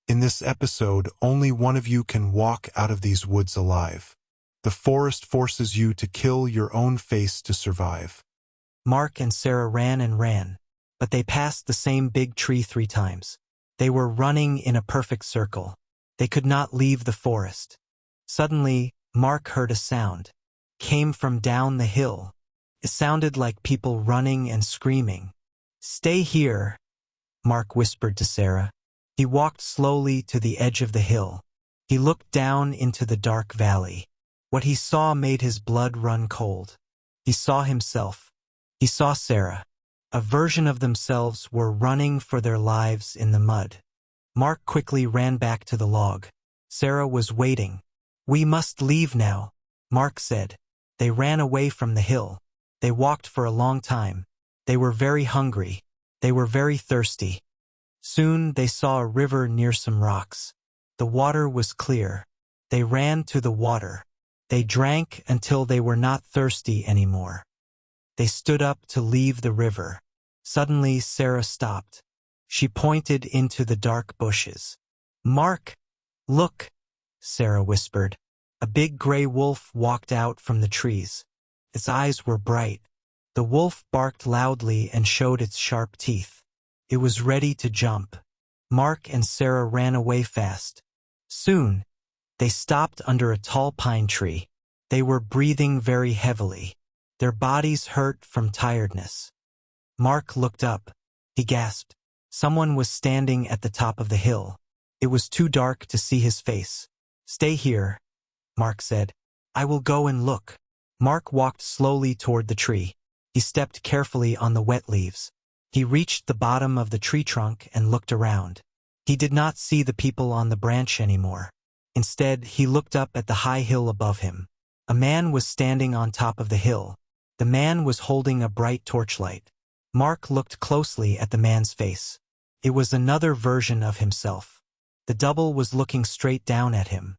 In this episode, only one of you can walk out of these woods alive. The forest forces you to kill your own face to survive. Mark and Sarah ran and ran, but they passed the same big tree 3 times. They were running in a perfect circle. They could not leave the forest. Suddenly, Mark heard a sound. Came from down the hill. It sounded like people running and screaming. "Stay here," Mark whispered to Sarah. He walked slowly to the edge of the hill. He looked down into the dark valley. What he saw made his blood run cold. He saw himself. He saw Sarah. A version of themselves were running for their lives in the mud. Mark quickly ran back to the log. Sarah was waiting. "We must leave now," Mark said. They ran away from the hill. They walked for a long time. They were very hungry. They were very thirsty. Soon they saw a river near some rocks. The water was clear. They ran to the water. They drank until they were not thirsty anymore. They stood up to leave the river. Suddenly Sarah stopped. She pointed into the dark bushes. "Mark, look," Sarah whispered. A big gray wolf walked out from the trees. Its eyes were bright. The wolf barked loudly and showed its sharp teeth. It was ready to jump. Mark and Sarah ran away fast. Soon, they stopped under a tall pine tree. They were breathing very heavily. Their bodies hurt from tiredness. Mark looked up. He gasped. Someone was standing at the top of the hill. It was too dark to see his face. "Stay here," Mark said. "I will go and look." Mark walked slowly toward the tree. He stepped carefully on the wet leaves. He reached the bottom of the tree trunk and looked around. He did not see the people on the branch anymore. Instead, he looked up at the high hill above him. A man was standing on top of the hill. The man was holding a bright torchlight. Mark looked closely at the man's face. It was another version of himself. The double was looking straight down at him.